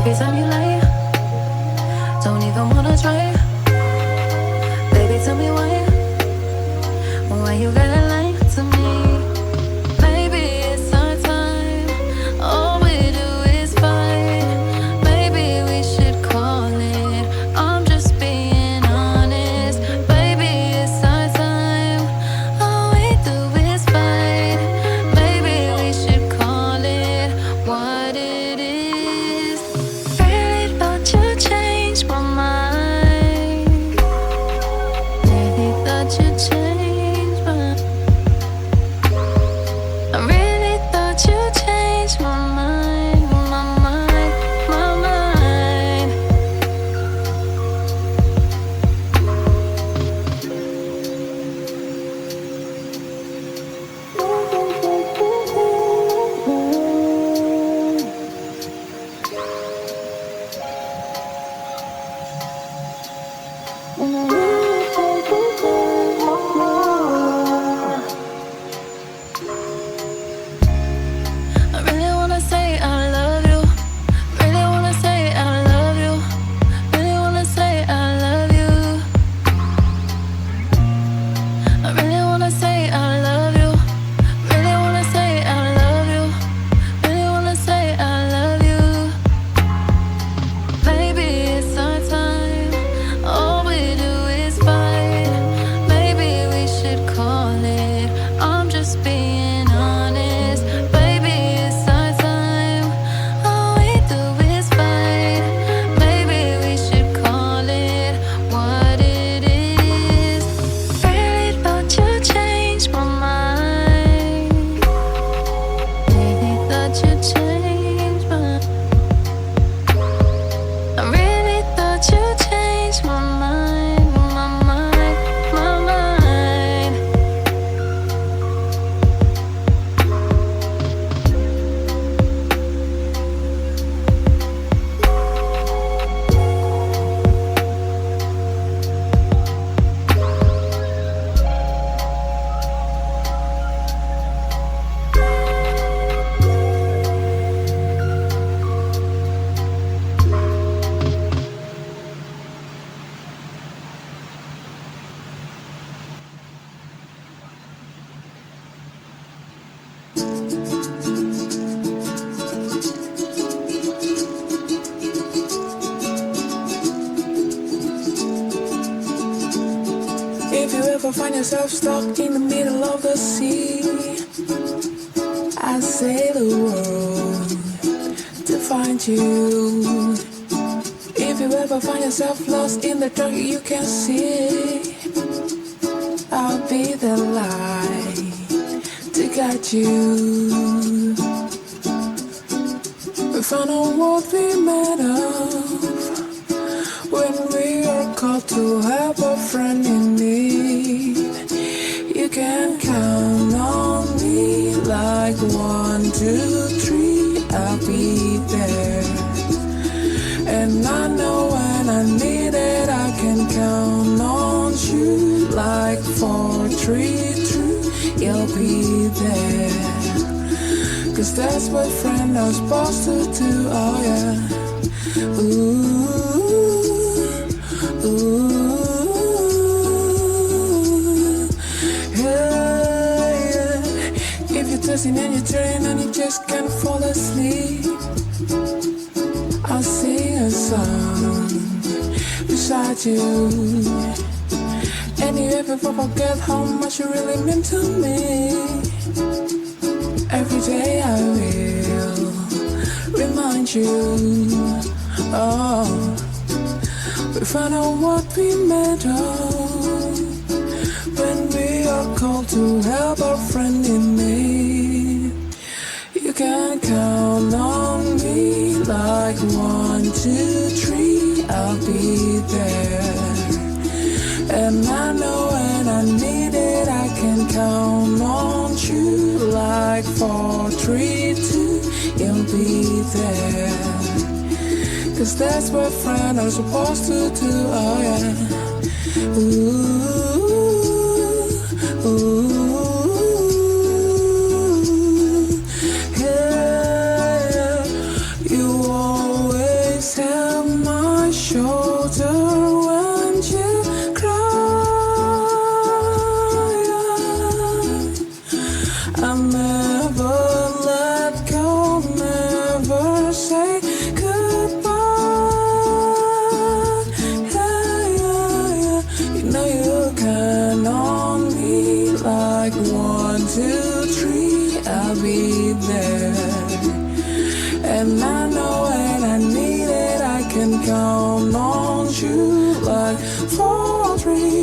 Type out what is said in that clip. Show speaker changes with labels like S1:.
S1: Every time you lie, don't even wanna try. Baby, tell me why you gotta lie to me? Maybe it's our time, all we do is fight. Maybe we should call it, I'm just being honest. Baby, it's our time, all we do is fight. Maybe we should call it what it is. Really thought you'd change my mind. Really thought you'd change my mind. I really thought you'd change my mind, my mind, my mind. I really wanna say I love you. Really wanna say I love you. Really wanna say I love you. I really wanna say I love you. Really wanna say I love you. Really wanna say I love you. Maybe it's our time, all we do is fight. Maybe we should call it, I'm just being honest. Baby, it's our time, all we do is fight. Maybe we should call it what it is. Really thought you'd change my mind. Really thought you'd change my mind. I really thought you'd change my mind, my mind, my mind.
S2: If you ever find yourself stuck in the middle of the sea, I sail the world to find you. If you ever find yourself lost in the dark you can't see, I'll be the light to guide you. We found out what we made of when we are called to help a friend in need. You can count on me like 1, 2, 3, I'll be there. And I know when I need it I can count on you like 4, 3, 2, you'll be there. Cause that's what friends are supposed to do, oh yeah. Ooh. Yeah. If you're twisting and you're turning and you just can't fall asleep, I'll sing a song beside you. And you ever forget how much you really mean to me. Every day I will remind you. Oh, we found out what we made of when we are called to help our friend in need. You can count on me like 1, 2, 3, I'll be there. And I know when I need it I can count on you like 4, 3, 2, you'll be there. Cause that's what friends are supposed to do, oh yeah. Ooh, ooh, yeah. You always And I know when I need it, I can count on you like 4, 3,